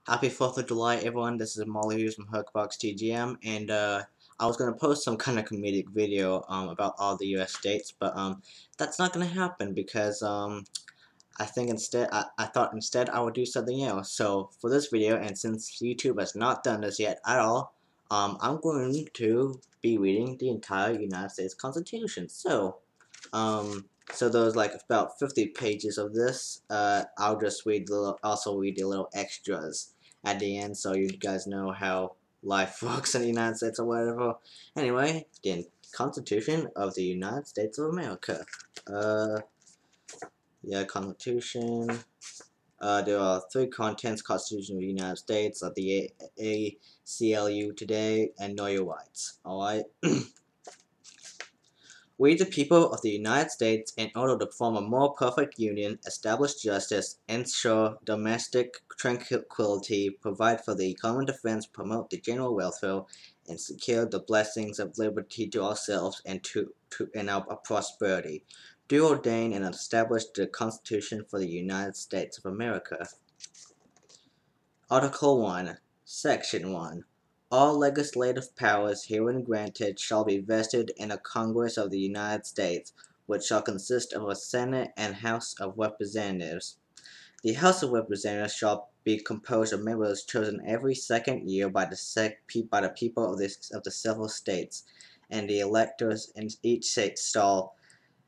Happy 4th of July, everyone. This is Molly Hughes from Hugbox TGM, and I was gonna post some kind of comedic video about all the U.S. states, but that's not gonna happen because I think instead I thought instead I would do something else. So for this video, and since YouTube has not done this yet at all, I'm going to be reading the entire United States Constitution. So there's like about 50 pages of this. I'll just also read the little extras at the end, so you guys know how life works in the United States or whatever. Anyway, the Constitution of the United States of America. Yeah, Constitution. There are three contents: Constitution of the United States, of the ACLU today, and Know Your Rights. Alright? We, the people of the United States, in order to form a more perfect union, establish justice, ensure domestic tranquility, provide for the common defense, promote the general welfare, and secure the blessings of liberty to ourselves and to our prosperity, do ordain and establish the Constitution for the United States of America. Article 1, Section 1. All legislative powers herein granted shall be vested in a Congress of the United States, which shall consist of a Senate and House of Representatives. The House of Representatives shall be composed of members chosen every second year by the people of the several states, and the electors in each state shall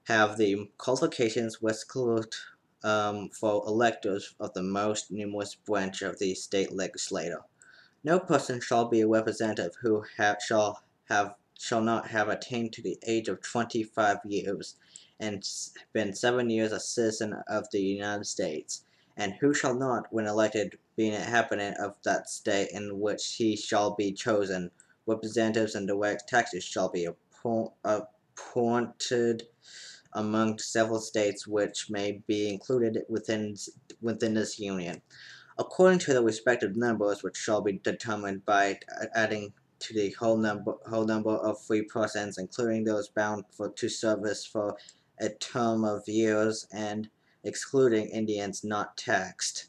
have the qualifications requisite for electors of the most numerous branch of the state legislature. No person shall be a representative who shall not have attained to the age of 25 years, and been 7 years a citizen of the United States, and who shall not, when elected, be an inhabitant of that state in which he shall be chosen. Representatives and direct taxes shall be appointed among several states which may be included within this union, according to the respective numbers, which shall be determined by adding to the whole number of free persons, including those bound to service for a term of years, and excluding Indians not taxed,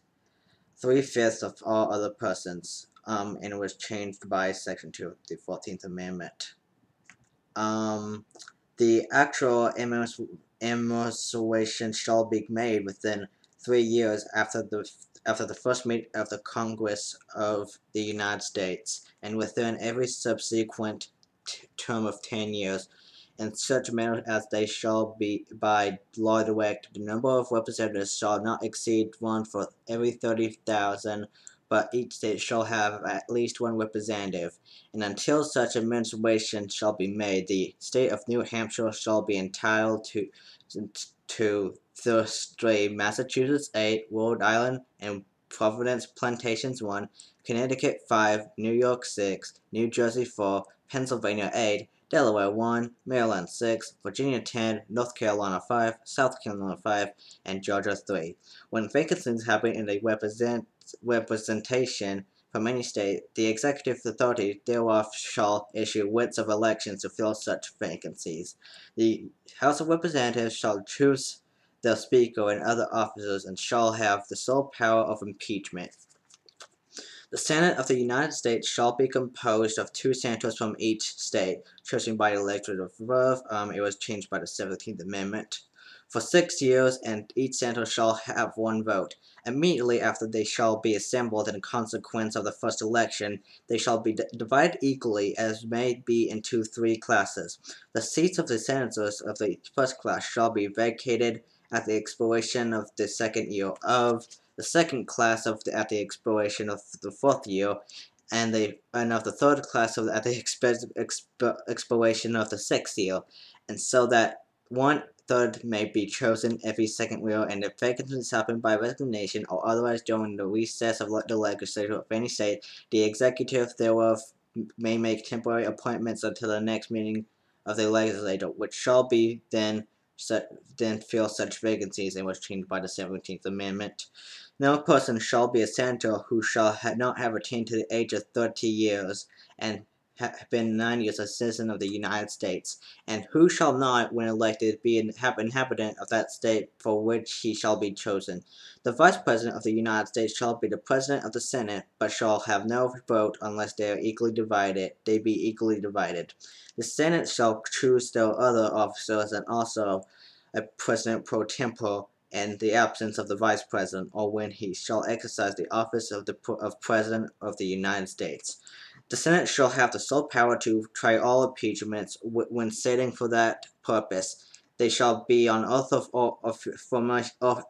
3/5 of all other persons, and it was changed by Section 2 of the 14th Amendment. The actual emancipation shall be made within 3 years after the first meeting of the Congress of the United States, and within every subsequent term of 10 years, in such manner as they shall be by law directed. The number of representatives shall not exceed one for every 30,000, but each state shall have at least one representative, and until such emancipation shall be made, the state of New Hampshire shall be entitled to 3, Massachusetts 8, Rhode Island and Providence Plantations 1, Connecticut 5, New York 6, New Jersey 4, Pennsylvania 8, Delaware 1, Maryland 6, Virginia 10, North Carolina 5, South Carolina 5, and Georgia 3. When vacancies happen in the representation from any state, the executive authority thereof shall issue writs of elections to fill such vacancies. The House of Representatives shall choose the Speaker and other officers, and shall have the sole power of impeachment. The Senate of the United States shall be composed of 2 senators from each state, chosen by the electorate of birth. It was changed by the 17th Amendment. For 6 years, and each senator shall have 1 vote. Immediately after they shall be assembled in consequence of the first election, they shall be divided equally as may be into 3 classes. The seats of the senators of the first class shall be vacated at the expiration of the second year of the second class at the expiration of the 4th year, and of the third class at the expiration of the 6th year, and so that 1/3 may be chosen every second year, and if vacancies happen by resignation or otherwise during the recess of the legislature of any state, the executive thereof may make temporary appointments until the next meeting of the legislature, which shall be then fill such vacancies, and was changed by the 17th Amendment. No person shall be a senator who shall not have attained to the age of 30 years, and been 9 years a citizen of the United States, and who shall not, when elected, be an inhabitant of that state for which he shall be chosen. The Vice President of the United States shall be the President of the Senate, but shall have no vote unless they be equally divided. The Senate shall choose their other officers and also a President pro tempore in the absence of the Vice President, or when he shall exercise the office of President of the United States. The Senate shall have the sole power to try all impeachments. When sitting for that purpose, they shall be on oath of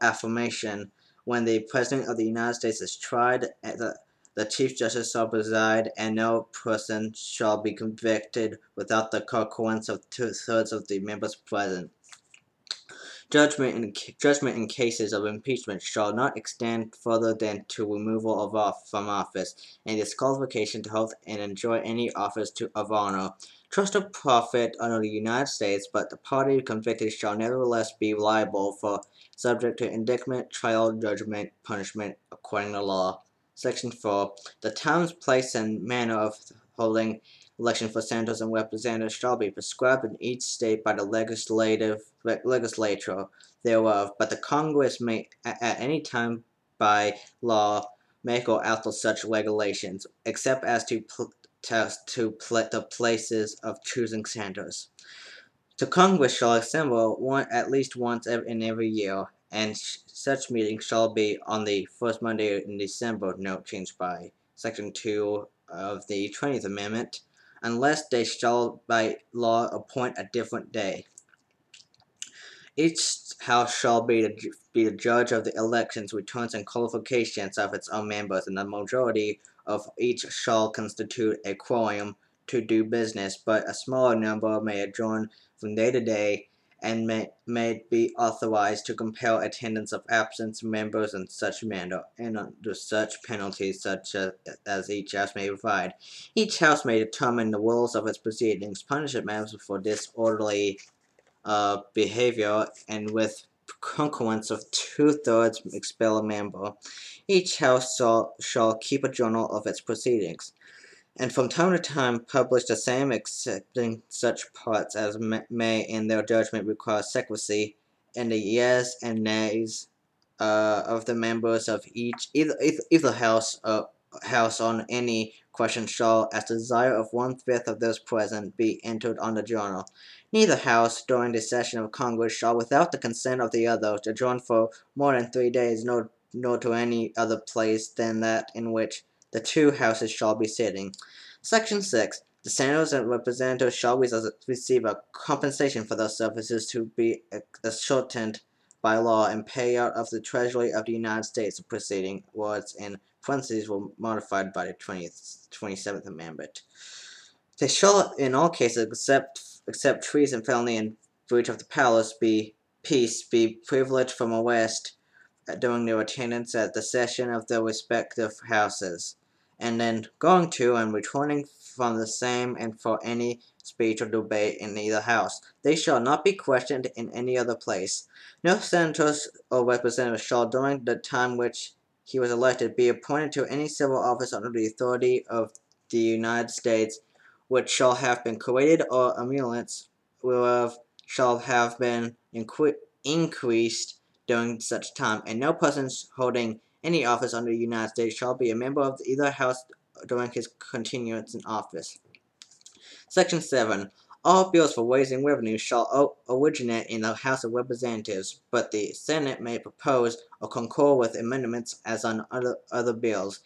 affirmation. When the President of the United States is tried, the Chief Justice shall preside, and no person shall be convicted without the concurrence of 2/3 of the members present. Judgment in cases of impeachment shall not extend further than to removal from office, and disqualification to hold and enjoy any office of honor, trust or profit under the United States, but the party convicted shall nevertheless be liable for subject to indictment, trial, judgment, punishment according to law. Section 4. The times, place, and manner of holding election for senators and representatives shall be prescribed in each state by the legislature thereof, but the Congress may at any time by law make or alter such regulations, except as to the places of choosing senators. The Congress shall assemble at least once in every year, and such meeting shall be on the first Monday in December, note changed by Section 2 of the 20th Amendment, unless they shall by law appoint a different day. Each house shall be the judge of the elections, returns, and qualifications of its own members, and the majority of each shall constitute a quorum to do business, but a smaller number may adjourn from day to day, and may be authorized to compel attendance of absent members in such manner, and under such penalties such as each house may provide. Each house may determine the rules of its proceedings, punish members for disorderly behavior, and with concurrence of 2/3 expel a member. Each house shall keep a journal of its proceedings, and from time to time publish the same, excepting such parts as may in their judgment require secrecy, and the yeas and nays of the members of either house on any question shall, as the desire of 1/5 of those present, be entered on the journal. Neither house, during the session of Congress, shall, without the consent of the other, adjourn for more than 3 days, nor to any other place than that in which the two houses shall be sitting. Section 6. The senators and representatives shall receive a compensation for their services to be ascertained by law and payout of the Treasury of the United States. The preceding words in parentheses were modified by the 27th Amendment. They shall, in all cases except treason, felony, and breach of the peace, be privileged from arrest during their attendance at the session of their respective houses, and then going to and returning from the same, and for any speech or debate in either house. They shall not be questioned in any other place. No senators or representatives shall, during the time which he was elected, be appointed to any civil office under the authority of the United States, which shall have been created, or emoluments whereof shall have been increased during such time, and no person holding any office under the United States shall be a member of either house during his continuance in office. Section 7. All bills for raising revenue shall originate in the House of Representatives, but the Senate may propose or concur with amendments as on other bills.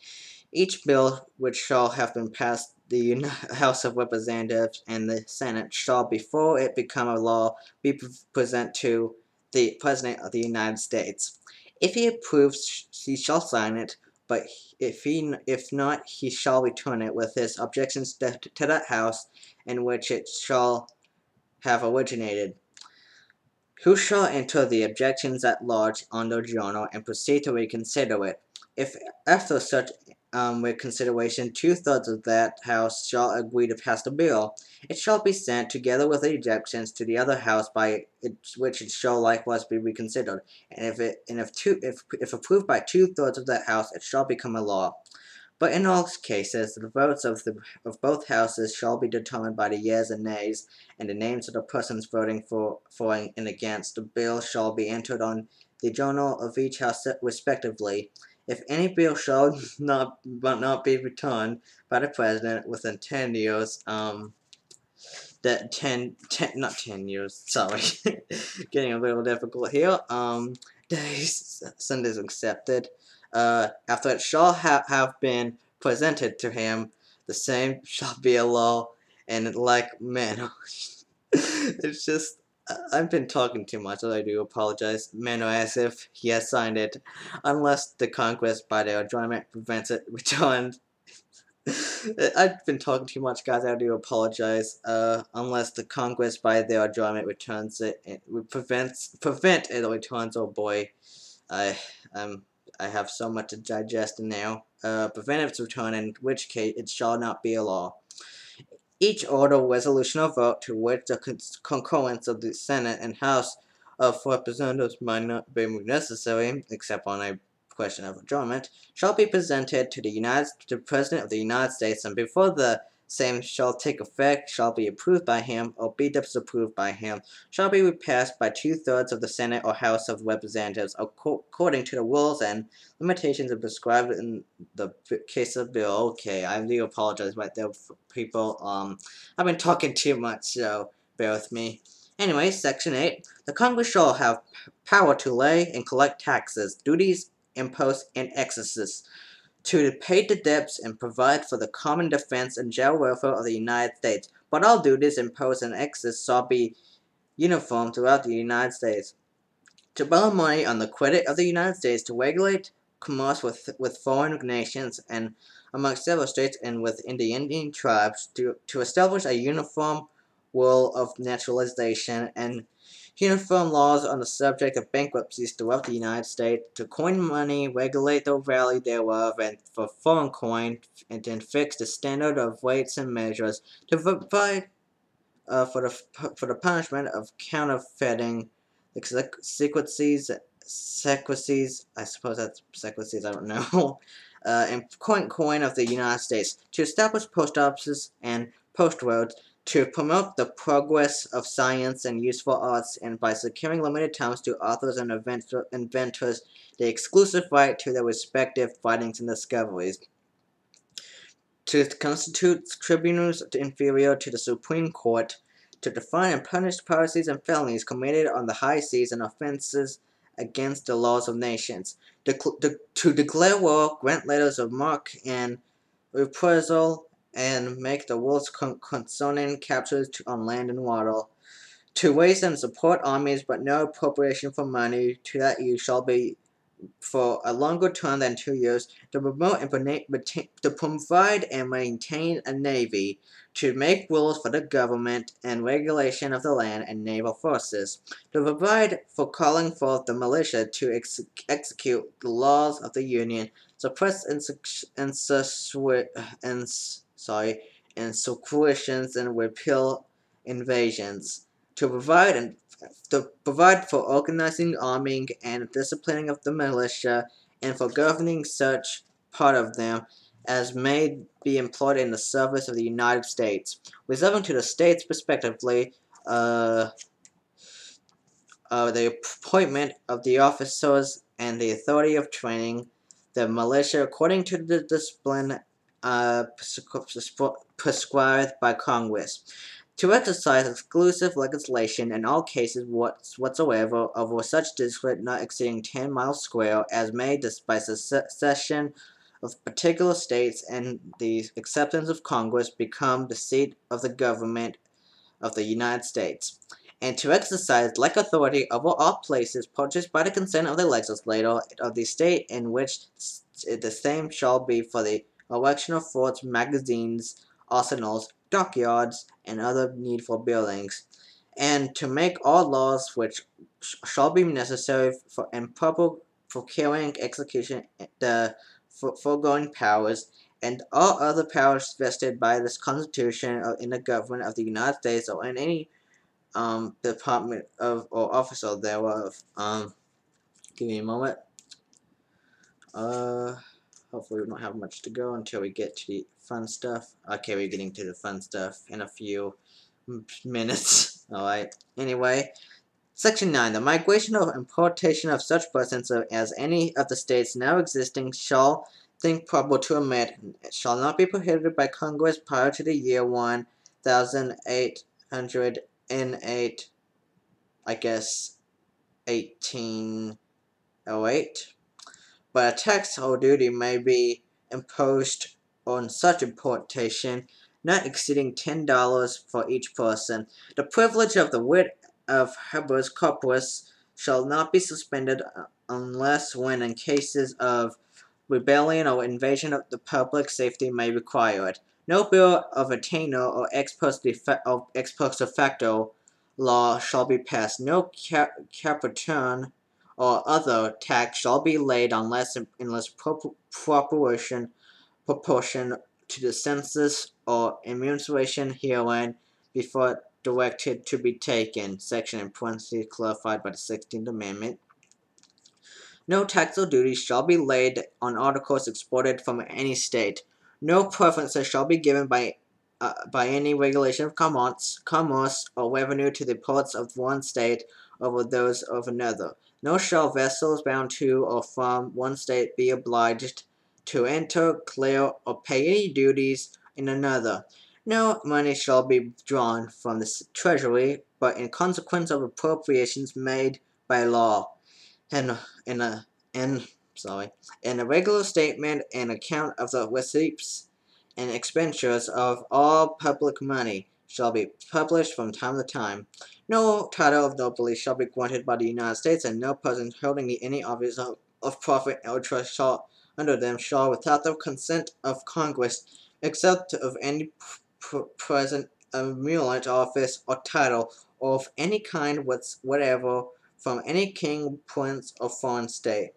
Each bill which shall have been passed the House of Representatives and the Senate shall, before it become a law, be presented to the President of the United States. If he approves, he shall sign it, but if not, he shall return it with his objections to that House in which it shall have originated, who shall enter the objections at large on the journal and proceed to reconsider it. If after such reconsideration 2/3 of that House shall agree to pass the bill, it shall be sent, together with the objections, to the other House, by which it shall likewise be reconsidered. And if approved by 2/3 of that House, it shall become a law. But in all cases, the votes of both houses shall be determined by the yeas and nays, and the names of the persons voting for and against the bill shall be entered on the journal of each house respectively. If any bill shall not be returned by the president within 10 years, that 10 not 10 years, sorry, getting a little difficult here, days, Sundays accepted, after it shall have been presented to him, the same shall be a law, and like, man, it's just, I've been talking too much, I do apologize, man, as if he has signed it, unless the Congress by their adjournment prevents it returned. I've been talking too much, guys. I do apologize. Unless the Congress, by their adjournment, returns it, prevent it returns. Oh boy, I um I have so much to digest now. Prevent its return, in which case it shall not be a law. Each order, resolution, or vote to which the concurrence of the Senate and House of Representatives might not be necessary, except on a question of adjournment, shall be presented to the President of the United States, and before the same shall take effect, shall be approved by him, or be disapproved by him, shall be repassed by 2/3 of the Senate or House of Representatives, according to the rules and limitations prescribed in the case of bill. Okay, I do apologize right there, people. I've been talking too much, so bear with me. Anyway, Section 8. The Congress shall have power to lay and collect taxes, duties, imposts, and excesses, to pay the debts and provide for the common defense and general welfare of the United States. But all duties, imposts, and excesses shall be uniform throughout the United States. To borrow money on the credit of the United States, to regulate commerce with foreign nations and among several states and within the Indian tribes, to establish a uniform rule of naturalization and uniform laws on the subject of bankruptcies throughout the United States, to coin money, regulate the value thereof, and for foreign coin, and then fix the standard of weights and measures, to provide for the punishment of counterfeiting, secrecies, I suppose that's secrecies, I don't know, and coin of the United States, to establish post offices and post roads, to promote the progress of science and useful arts, and by securing limited times to authors and inventors the exclusive right to their respective findings and discoveries, to constitute tribunals inferior to the Supreme Court, to define and punish piracies and felonies committed on the high seas and offenses against the laws of nations, to declare war, grant letters of marque and reprisal, and make the rules concerning captures on land and water, to raise and support armies, but no appropriation for money to that use shall be for a longer term than 2 years, to promote and to provide and maintain a navy, to make rules for the government and regulation of the land and naval forces, to provide for calling forth the militia to execute the laws of the Union, suppress insurrections and repeal invasions, to provide for organizing, arming, and disciplining of the militia, and for governing such part of them as may be employed in the service of the United States, reserving to the states respectively the appointment of the officers and the authority of training the militia according to the discipline prescribed by Congress, to exercise exclusive legislation in all cases whatsoever over such district not exceeding 10 miles square as made by secession of particular states and the acceptance of Congress become the seat of the government of the United States, and to exercise like authority over all places purchased by the consent of the legislator of the state in which the same shall be for the erection of forts, magazines, arsenals, dockyards, and other needful buildings, and to make all laws which shall be necessary for and proper for carrying execution the foregoing powers, and all other powers vested by this Constitution in the government of the United States or in any department of or officer thereof. Give me a moment. hopefully we don't have much to go until we get to the fun stuff. Okay, we're getting to the fun stuff in a few minutes. Alright, anyway. Section 9. The migration or importation of such persons as any of the states now existing shall think probable to admit shall not be prohibited by Congress prior to the year 1808, I guess 1808. But a tax or duty may be imposed on such importation not exceeding $10 for each person. The privilege of the writ of habeas corpus shall not be suspended unless when in cases of rebellion or invasion of the public safety may require it. No bill of attainder or ex post facto law shall be passed. No capitation or other tax shall be laid unless proportion to the census or remuneration herein before directed to be taken. Section in parentheses clarified by the 16th Amendment. No tax or duty shall be laid on articles exported from any state. No preferences shall be given by any regulation of commerce, or revenue to the ports of one state over those of another. Nor shall vessels bound to or from one state be obliged to enter, clear, or pay any duties in another. No money shall be drawn from the treasury, but in consequence of appropriations made by law and in a and sorry in a regular statement and account of the receipts and expenditures of all public money shall be published from time to time. No title of nobility shall be granted by the United States, and no person holding any office of profit or trust shall under them shall, without the consent of Congress, except of any present emulant office or title of any kind whatever from any king, prince, or foreign state.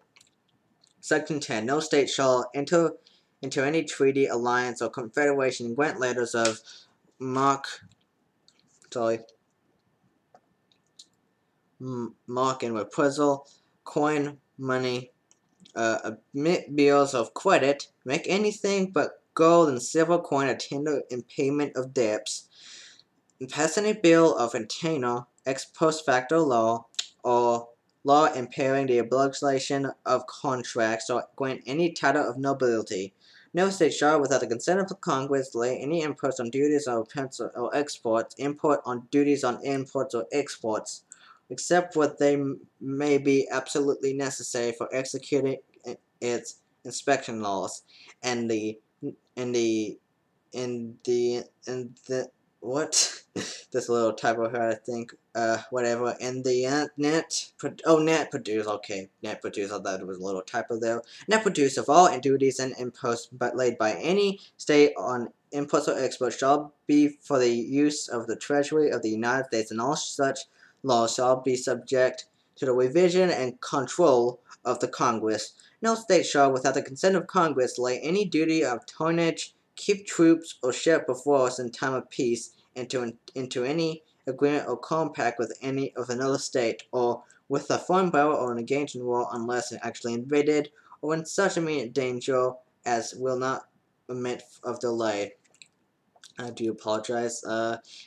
Section 10. No state shall enter into any treaty, alliance, or confederation and grant letters of mark and reprisal, coin money, admit bills of credit, make anything but gold and silver coin a tender in payment of debts, pass any bill of attainder, ex post facto law, or law impairing the obligation of contracts, or grant any title of nobility. No state shall, without the consent of the Congress, lay any impost on duties or exports, import on duties on imports or exports, except what they may be absolutely necessary for executing its inspection laws, and the and the and the what? This little typo here, I think. Whatever. And the net produce. Okay, net produce. I thought it was a little typo there. Net produce of all duties and imposts, but laid by any state on imports or exports, shall be for the use of the Treasury of the United States, and all such laws shall be subject to the revision and control of the Congress. No state shall, without the consent of Congress, lay any duty of tonnage, keep troops, or ship of force in time of peace into any agreement or compact with any of another state, or with a foreign power, or engaged in war unless actually invaded, or in such immediate danger as will not admit of delay. I do apologize.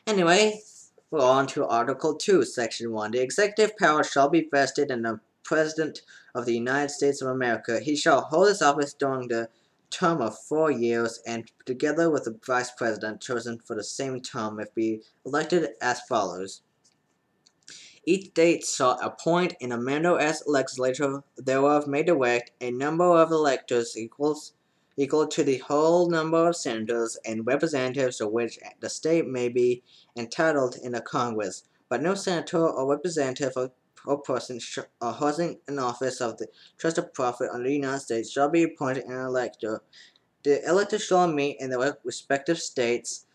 Anyway, we're on to Article 2, Section 1. The executive power shall be vested in the President of the United States of America. He shall hold his office during the term of 4 years, and together with the Vice President chosen for the same term, if be elected as follows. Each state shall appoint in a manner as legislature thereof may direct a number of electors equal to the whole number of senators and representatives of which the state may be entitled in a Congress, but no senator or representative or person holding an office of the trust of profit under the United States shall be appointed an elector. The electors shall meet in their respective states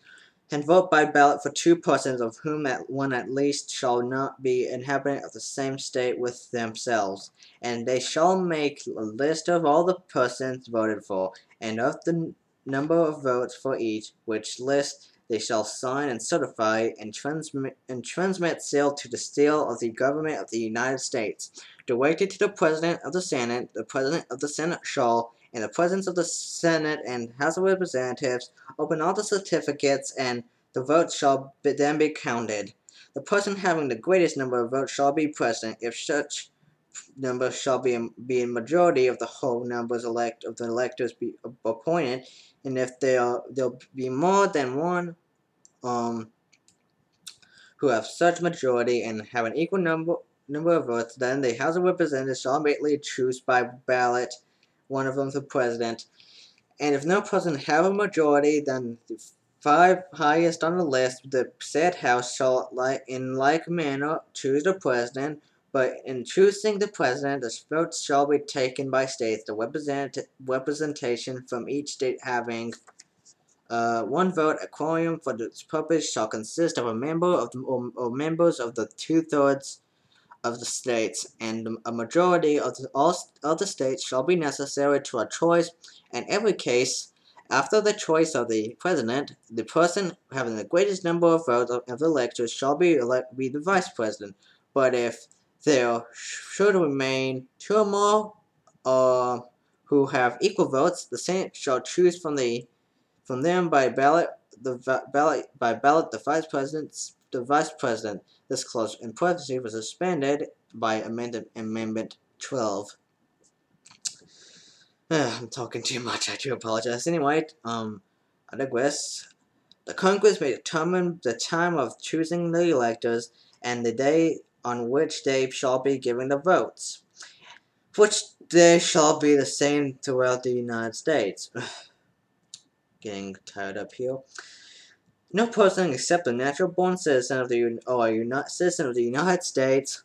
and vote by ballot for 2 persons, of whom one at least shall not be inhabitant of the same state with themselves, and they shall make a list of all the persons voted for, and of the number of votes for each, which list they shall sign and certify, and transmit sealed to the seal of the government of the United States, directed to the President of the Senate. The President of the Senate shall, in the presence of the Senate and House of Representatives, open all the certificates, and the votes shall then be counted. The person having the greatest number of votes shall be president, if such number shall be a majority of the whole numbers of the electors be appointed, and if there'll be more than one who have such majority and have an equal number of votes, then the House of Representatives shall immediately choose by ballot one of them for president. And if no president have a majority, then the 5 highest on the list, the said House shall, in like manner, choose the president. But in choosing the president, the votes shall be taken by states, the representation from each state having one vote. A quorum for this purpose shall consist of a member of the, or members of the 2/3 of the states, and a majority of all of the states shall be necessary to a choice. In every case, after the choice of the president, the person having the greatest number of votes of the electors shall be the vice president. But if there should remain 2 or more who have equal votes, the Senate shall choose from them by ballot the vice president. This clause in parentheses was suspended by Amendment 12. I'm talking too much. I do apologize. Anyway, I digress. The Congress may determine the time of choosing the electors and the day on which they shall be giving the votes, which they shall be the same throughout the United States. Getting tired up here. No person except a natural-born citizen of the citizen of the United States,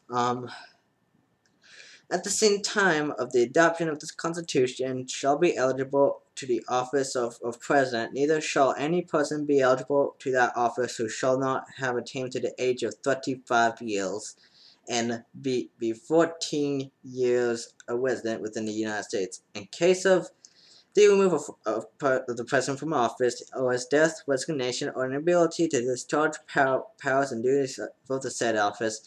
at the same time of the adoption of this Constitution, shall be eligible to the office of President. Neither shall any person be eligible to that office who shall not have attained to the age of 35 years and be 14 years a resident within the United States. In case of the removal of the president from office, or his death, resignation, or inability to discharge powers and duties of the said office,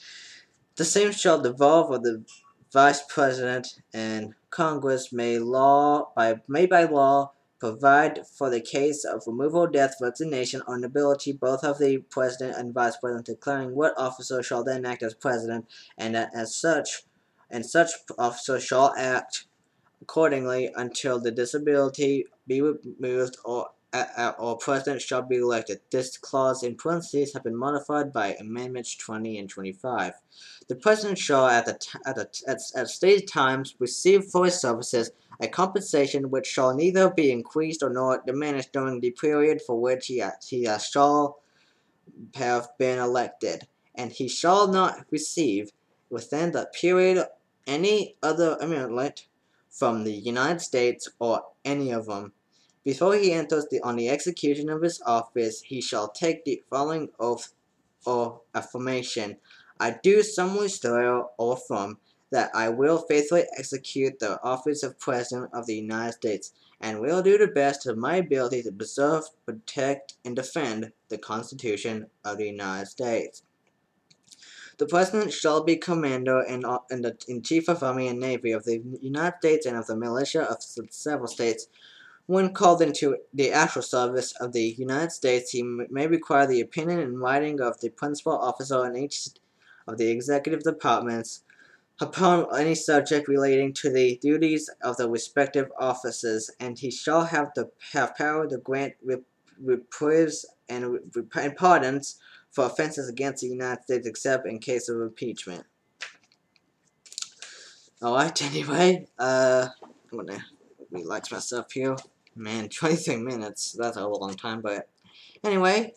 the same shall devolve on the vice president, and Congress may by law provide for the case of removal, death, resignation, or inability both of the president and vice president, declaring what officer shall then act as president, and such officer shall act accordingly until the disability be removed or president shall be elected. This clause in parentheses has been modified by Amendments 20 and 25. The president shall at stated times receive for his services a compensation which shall neither be increased nor diminished during the period for which he shall have been elected, and he shall not receive within that period any other emolument from the United States or any of them. Before he enters on the execution of his office, he shall take the following oath or affirmation: I do solemnly swear or affirm that I will faithfully execute the office of President of the United States, and will do the best of my ability to preserve, protect, and defend the Constitution of the United States. The President shall be Commander in Chief of Army and Navy of the United States and of the militia of several states. When called into the actual service of the United States, he may require the opinion in writing of the principal officer in each of the executive departments upon any subject relating to the duties of the respective offices, and he shall have power to grant reprieves and pardons for offenses against the United States, except in case of impeachment. Alright, anyway, I'm gonna relax myself here. Man, 23 minutes, that's a long time, but anyway,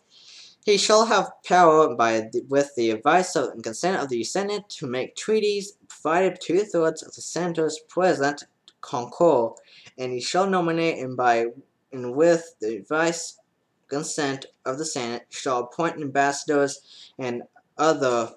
he shall have power with the advice and consent of the Senate to make treaties, provided 2/3 of the senators present concur, and he shall nominate and with the advice consent of the Senate shall appoint ambassadors and other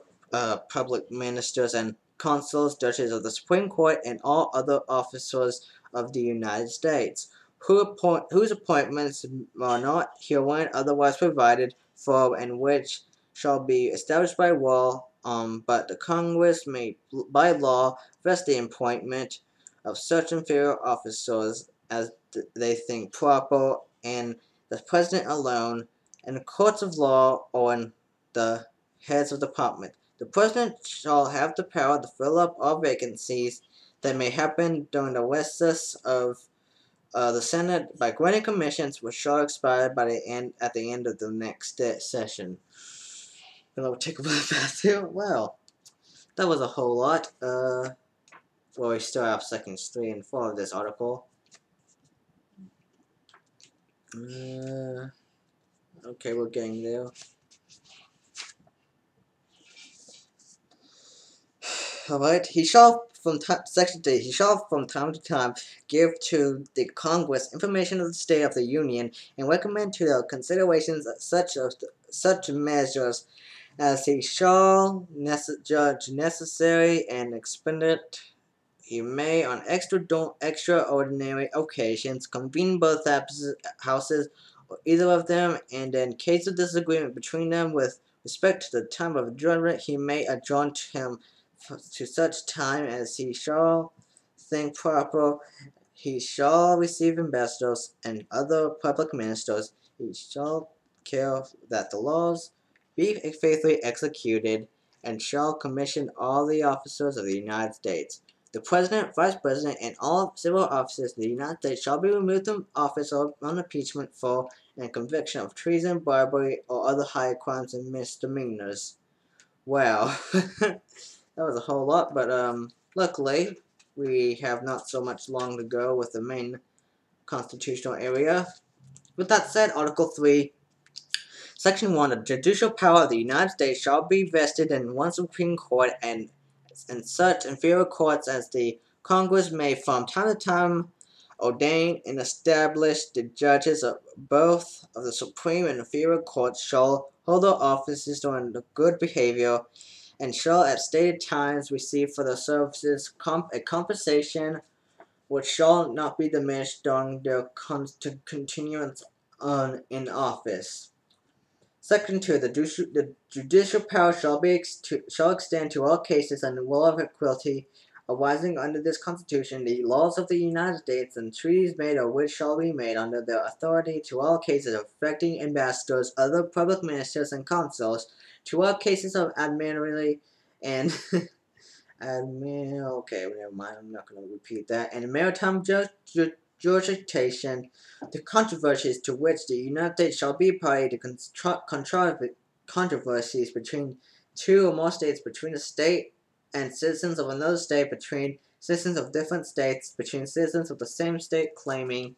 public ministers and consuls, judges of the Supreme Court, and all other officers of the United States, whose appointments are not herein otherwise provided for, and which shall be established by law, but the Congress may by law vest the appointment of such inferior officers as they think proper, and the president alone, and the courts of law, or in the heads of department. The president shall have the power to fill up all vacancies that may happen during the recess of the Senate by granting commissions, which shall expire by the end at the end of the next session. And I'll take a look at that. Well, that was a whole lot. Well, we still have sections 3 and 4 of this article. Okay, we're getting there. Alright, section 3, he shall from time to time give to the Congress information of the state of the Union and recommend to their considerations such measures as he shall judge necessary and expedient. He may, on extraordinary occasions, convene both houses or either of them, and in case of disagreement between them with respect to the time of adjournment, he may adjourn him to such time as he shall think proper. He shall receive ambassadors and other public ministers. He shall care that the laws be faithfully executed, and shall commission all the officers of the United States. The President, Vice President, and all civil officers of the United States shall be removed from office on impeachment for and conviction of treason, bribery, or other high crimes and misdemeanors. Wow. That was a whole lot, but luckily we have not so much long to go with the main constitutional area. With that said, Article 3, Section 1, the judicial power of the United States shall be vested in one Supreme Court and such inferior courts as the Congress may from time to time ordain and establish. The judges of both of the Supreme and inferior courts shall hold their offices during good behavior, and shall at stated times receive for their services a compensation which shall not be diminished during their continuance in office. Section 2. The judicial power shall extend to all cases under the law of equality arising under this Constitution, the laws of the United States, and treaties made or which shall be made under their authority, to all cases affecting ambassadors, other public ministers, and consuls, to all cases of admiralty and okay, never mind, I'm not going to repeat that, and maritime jurisdiction, the controversies to which the United States shall be party to controversies between two or more states, between a state and citizens of another state, between citizens of different states, between citizens of the same state claiming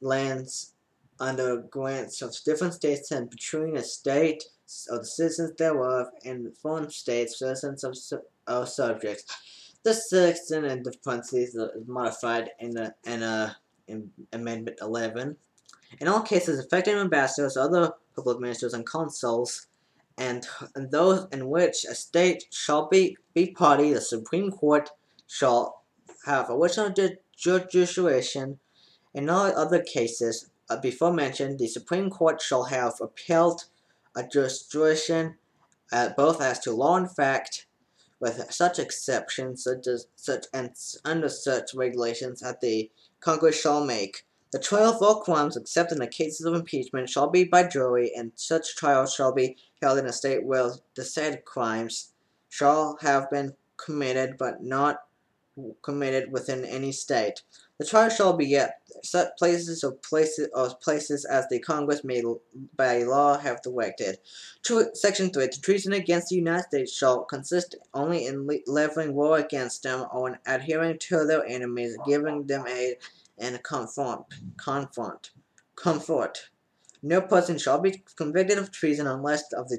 lands under grants of different states, and between a state of the citizens thereof and foreign states, citizens of subjects. This section in the parentheses is modified in Amendment 11. In all cases affecting ambassadors, other public ministers, and consuls, and those in which a state shall be party, the Supreme Court shall have original jurisdiction. In all other cases before mentioned, the Supreme Court shall have upheld a jurisdiction both as to law and fact, with such exceptions under such regulations as the Congress shall make. The trial of all crimes, except in the cases of impeachment, shall be by jury, and such trials shall be held in a state where the said crimes shall have been committed, but not committed within any state. The trial shall be at such places as the Congress may by law have directed. Section 3. The treason against the United States shall consist only in leveling war against them, or in adhering to their enemies, giving them aid and comfort. No person shall be convicted of treason unless on the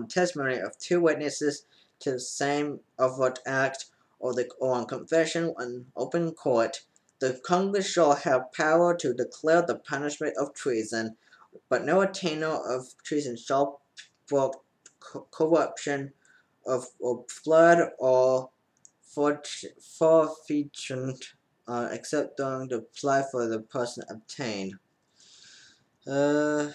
testimony of two witnesses to the same overt act, or on confession in open court. The Congress shall have power to declare the punishment of treason, but no attainder of treason shall for corruption or flood or forfeiture except during the apply for the person obtained. Well,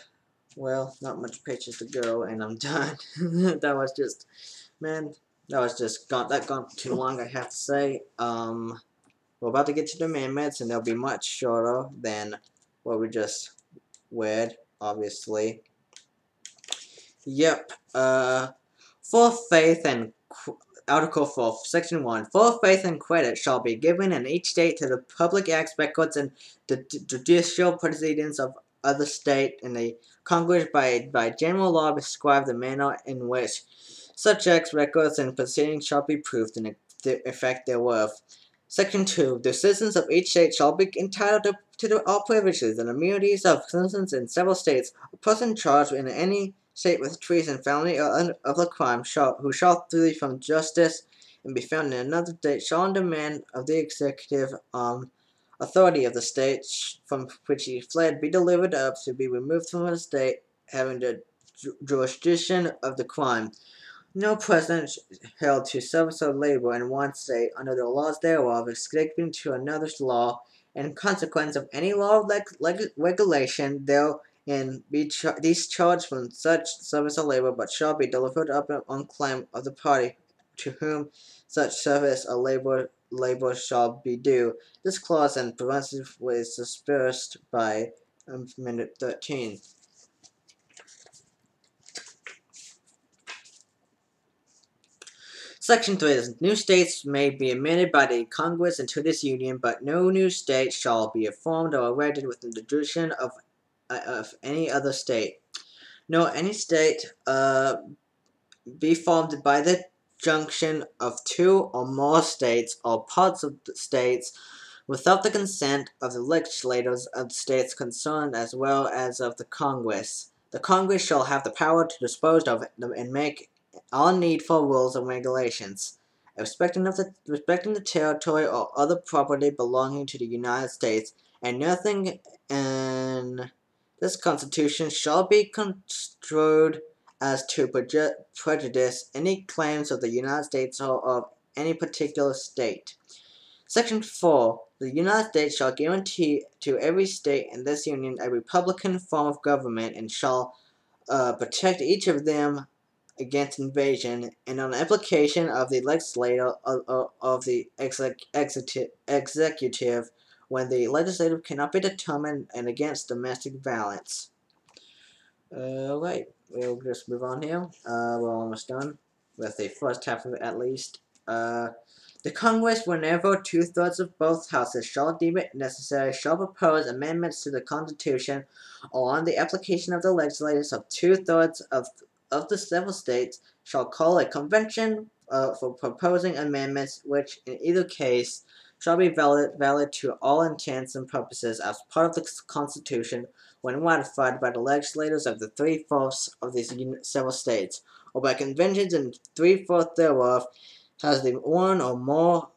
not much pages to go, and I'm done. That was just gone too long, I have to say. we're about to get to the amendments, and they'll be much shorter than what we just read, obviously. Yep. For faith and Article 4, Section 1. Full faith and credit shall be given in each state to the public acts, records, and the judicial proceedings of other state, and the Congress by general law prescribe the manner in which such acts, records, and proceedings shall be proved in the effect thereof. Section 2. The citizens of each state shall be entitled to all privileges and immunities of citizens in several states. A person charged in any state with treason, felony, or other crime who shall flee from justice and be found in another state shall, on demand of the executive authority of the state from which he fled, be delivered up to be removed from the state having the jurisdiction of the crime. No person held to service or labor in one state under the laws thereof, escaping to another's law, in consequence of any law or regulation therein be discharged from such service or labor, but shall be delivered up on claim of the party to whom such service or labor shall be due. This clause and parenthesis was dispersed by Amendment 13. Section 3. New states may be amended by the Congress into this Union, but no new state shall be formed or erected within the jurisdiction of any other state. Nor any state be formed by the junction of two or more states or parts of the states without the consent of the legislators of the states concerned as well as of the Congress. The Congress shall have the power to dispose of and make all needful rules and regulations respecting the territory or other property belonging to the United States, and nothing in this Constitution shall be construed as to prejudice any claims of the United States or of any particular state. Section 4. The United States shall guarantee to every state in this Union a republican form of government, and shall protect each of them against invasion, and on application of the legislature of the executive when the legislative cannot be determined, and against domestic violence. Right, we'll just move on here. We're almost done with the first half of it, at least. The Congress, whenever two-thirds of both houses shall deem it necessary, shall propose amendments to the Constitution, or on the application of the legislators of two-thirds of the several states, shall call a convention for proposing amendments, which in either case shall be valid to all intents and purposes as part of the Constitution when ratified by the legislators of the three-fourths of these several states, or by conventions in three-fourths thereof, has the one or more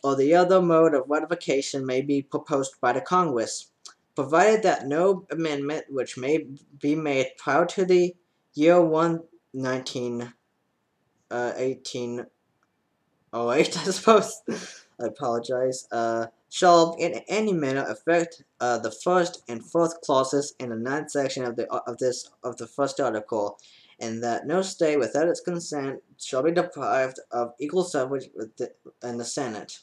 or the other mode of ratification may be proposed by the Congress, provided that no amendment which may be made prior to the year 1808, I suppose, I apologize, shall in any manner affect the first and fourth clauses in the ninth section of the first article, and that no state without its consent shall be deprived of equal suffrage in the Senate.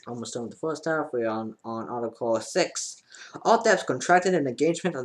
Almost done with the first half. We're on Article 6. All debts contracted in engagement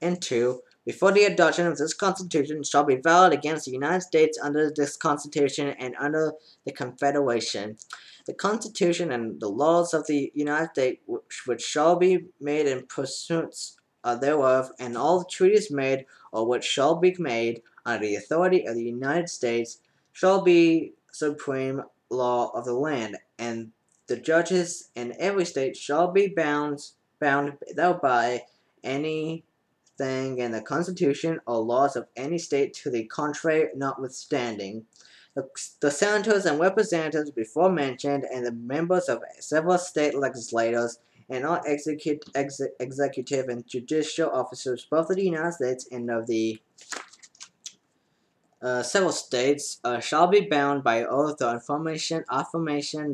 into before the adoption of this Constitution shall be valid against the United States under this Constitution and under the Confederation. The Constitution and the laws of the United States which shall be made in pursuance thereof, and all treaties made or which shall be made under the authority of the United States shall be supreme law of the land, and the judges in every state shall be bound thereby anything in the Constitution or laws of any state to the contrary notwithstanding. The senators and representatives before mentioned, and the members of several state legislatures, and all executive and judicial officers, both of the United States and of the several states, shall be bound by oath or affirmation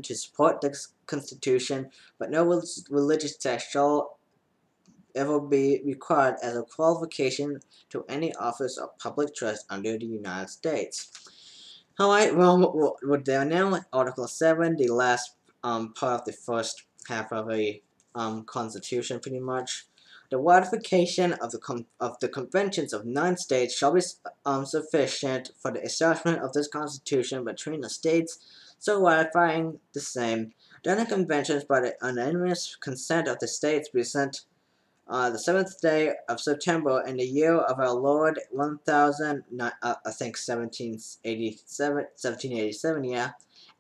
to support the Constitution, but no religious test shall ever be required as a qualification to any office of public trust under the United States. Alright, well, we're there now. Article 7, the last part of the first half of a constitution, pretty much. The ratification of the conventions of 9 states shall be sufficient for the establishment of this constitution between the states, so ratifying the same. Then the conventions, by the unanimous consent of the states, be sent the 7th day of September in the year of our Lord 1000, I think 1787, yeah,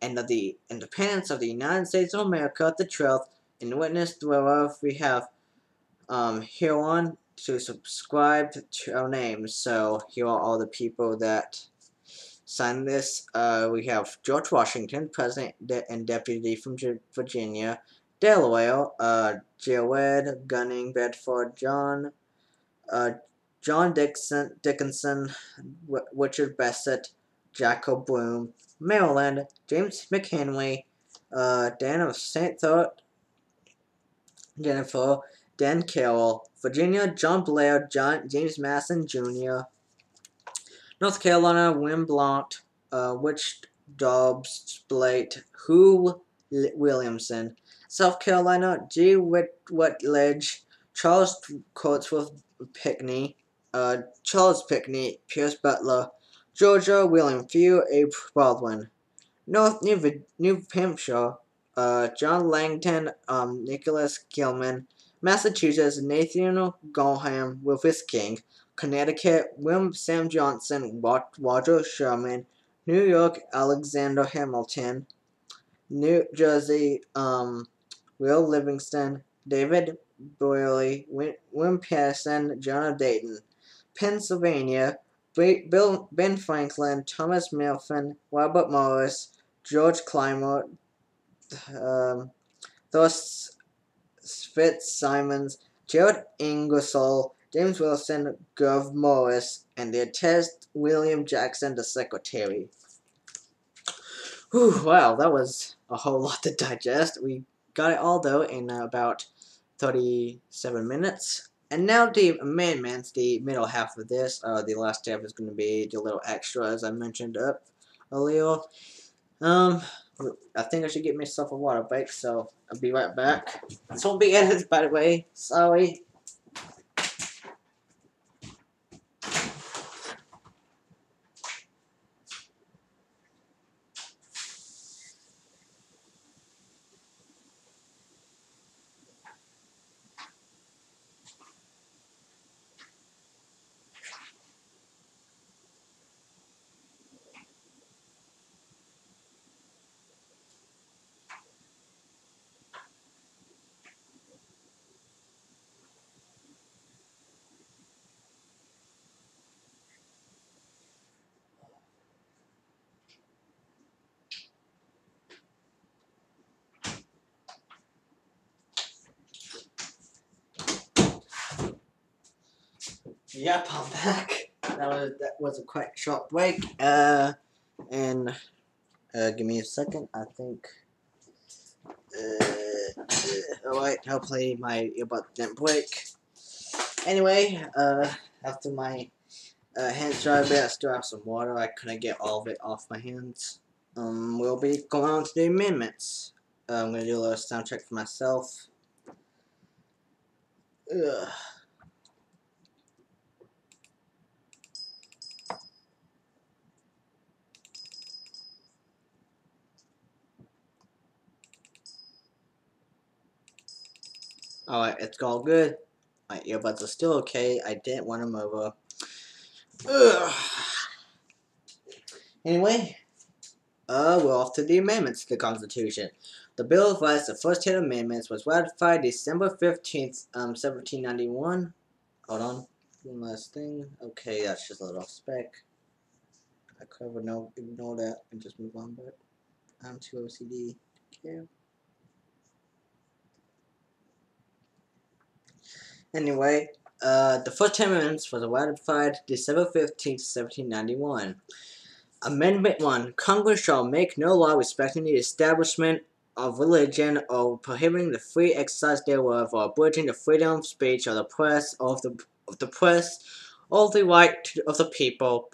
and of the independence of the United States of America, the 12th, in witness whereof we have hereon to subscribe to our names. So here are all the people that signed this. We have George Washington, President and Deputy from Virginia; Delaware, Jared Gunning; Bedford, John Dickinson; Richard Bassett; Jacob Broom; Maryland, James McHenry; Dan of St. Jennifer; Dan Carroll; Virginia, John Blair; James Madison Jr.; North Carolina, Wim Blount; Rich Dobbs Blake; Hugh Williamson; South Carolina, G. Rutledge; Charles Coatsworth Pinckney; Charles Pinckney; Pierce Butler; Georgia, William Few; A. Baldwin; New Hampshire, John Langton; Nicholas Gilman; Massachusetts, Nathaniel Gorham; Rufus King; Connecticut, Sam Johnson; Roger Sherman; New York, Alexander Hamilton; New Jersey, Will Livingston; David Boyle; Wim Pearson; John of Dayton; Pennsylvania, Ben Franklin; Thomas Milton; Robert Morris; George Clymer; Thus Fitzsimons; Gerald Ingersoll; James Wilson; Gov. Morris; and the attest William Jackson, the secretary. Whew, wow, that was a whole lot to digest. We got it all, though, in about 37 minutes. And now the amendments, the middle half of this. The last half is going to be the little extra, as I mentioned up earlier. I think I should get myself a water break, so I'll be right back. This won't be edited, by the way. Sorry. Yep, I'm back. That was a quite short break. And give me a second. I think. Alright, hopefully my earbud didn't break. Anyway, after my hands dry a bit, I still have some water. I couldn't get all of it off my hands. We'll be going on to the amendments. I'm gonna do a little sound check for myself. Ugh. Alright, it's all good. My earbuds are still okay. I didn't want them over. Ugh. Anyway, we're off to the amendments to the Constitution. The Bill of Rights, the first 10 amendments, was ratified December 15th, 1791. Hold on. One last thing. Okay, that's just a little spec. I could ignore that and just move on, but I'm too OCD. Okay. Anyway, the first 10 amendments was ratified December 15th, 1791. Amendment 1. Congress shall make no law respecting the establishment of religion or prohibiting the free exercise thereof or abridging the freedom of speech or the press or of the press or the right of the people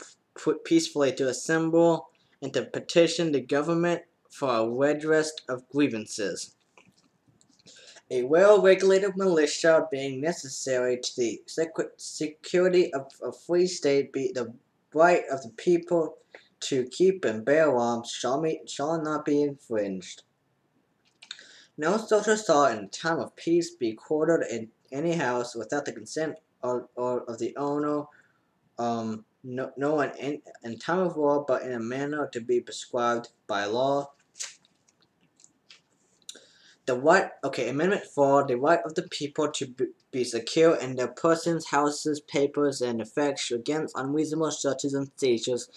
peacefully to assemble and to petition the government for a redress of grievances. A well-regulated militia being necessary to the security of a free state, be the right of the people to keep and bear arms shall not be infringed. No social law in time of peace be quartered in any house without the consent or of the owner, no one in time of war, but in a manner to be prescribed by law. Amendment 4, the right of the people to be secure in their persons, houses, papers, and effects against unreasonable searches and seizures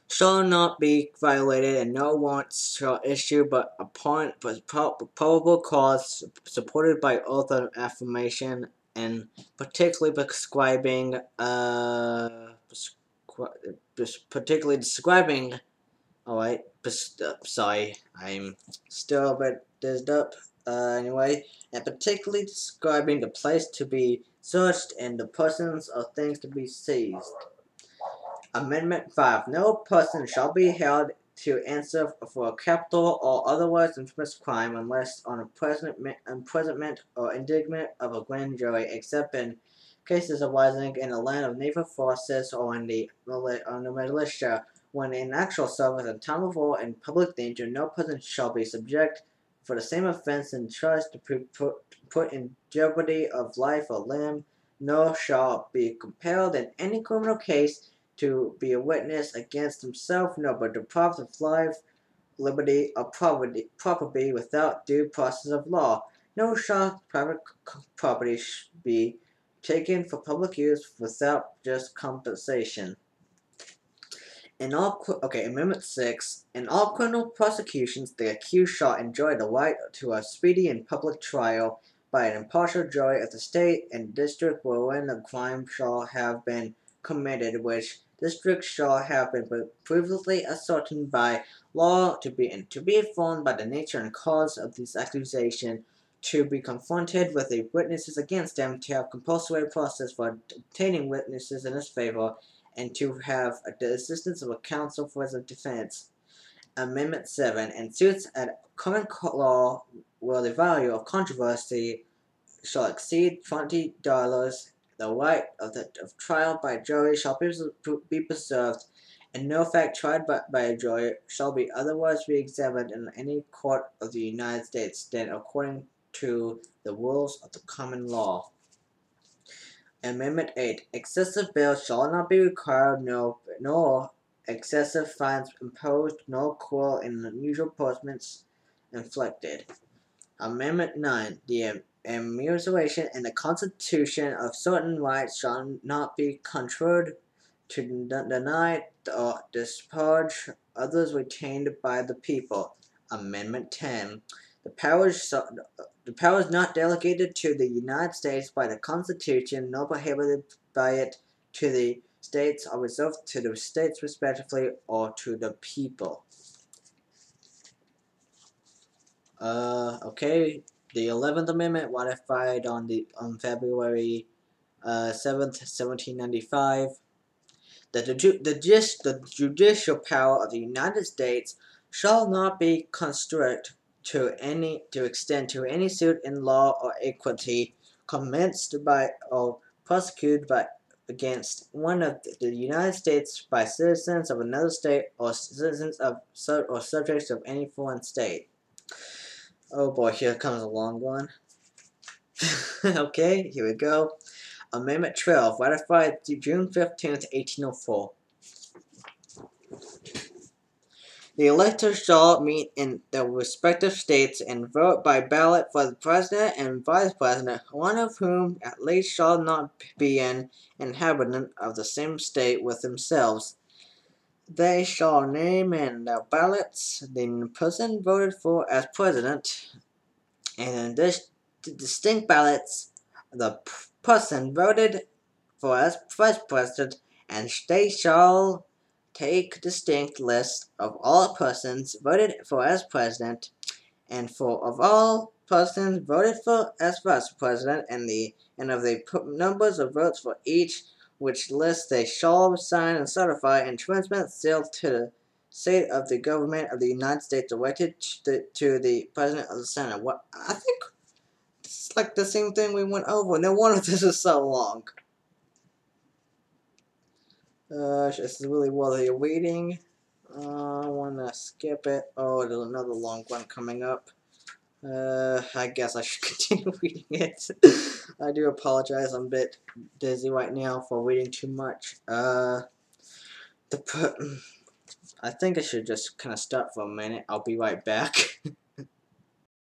shall not be violated, and no warrants shall issue but upon probable cause, supported by oath of affirmation, and particularly prescribing, particularly describing. Alright, sorry, I'm still a bit dizzed up. Anyway, and particularly describing the place to be searched and the persons or things to be seized. Amendment 5. No person shall be held to answer for a capital or otherwise infamous crime unless on imprisonment or indictment of a grand jury, except in cases arising in the land of naval forces or in the militia. When in actual service in time of war and public danger, no person shall be subject for the same offense and charged to put in jeopardy of life or limb, nor shall be compelled in any criminal case to be a witness against himself, nor but deprived of life, liberty, or property without due process of law. No shall private property be taken for public use without just compensation. Amendment 6. In all criminal prosecutions, the accused shall enjoy the right to a speedy and public trial by an impartial jury of the state and district wherein the crime shall have been committed, which district shall have been previously ascertained by law to be informed by the nature and cause of this accusation, to be confronted with the witnesses against them, to have compulsory process for obtaining witnesses in his favor, and to have the assistance of a counsel for his defense. Amendment 7. In suits at common law where the value of controversy shall exceed $20, the right of trial by jury shall be preserved, and no fact tried by a jury shall be otherwise re-examined in any court of the United States than according to the rules of the common law. Amendment 8. Excessive bail shall not be required, nor excessive fines imposed, nor cruel and unusual punishments inflicted. Amendment 9. The amelioration in the Constitution of certain rights shall not be conferred to deny or discharge others retained by the people. Amendment 10. The powers not delegated to the United States by the Constitution, nor prohibited by it to the states, are reserved to the states respectively or to the people. Okay. The 11th Amendment, ratified on February 7th, 1795. The judicial power of the United States shall not be constricted to extend to any suit in law or equity commenced by or prosecuted by against one of the United States by citizens of another state or citizens of or subjects of any foreign state. Oh boy, here comes a long one. Okay, here we go. Amendment 12, ratified June 15th, 1804. The electors shall meet in their respective states and vote by ballot for the president and vice president, one of whom at least shall not be an inhabitant of the same state with themselves. They shall name in their ballots the person voted for as president, and in distinct ballots the person voted for as vice president, and they shall take distinct lists of all persons voted for as president, and of all persons voted for as vice president, and of the numbers of votes for each, which list they shall sign and certify and transmit sealed to the state of the government of the United States elected to the president of the Senate. What I think It's like the same thing we went over. No wonder this is so long. This is really worthy of waiting. I wanna skip it. Oh, there's another long one coming up. I guess I should continue reading it. I do apologize. I'm a bit dizzy right now for reading too much. I think I should just kind of stop for a minute. I'll be right back.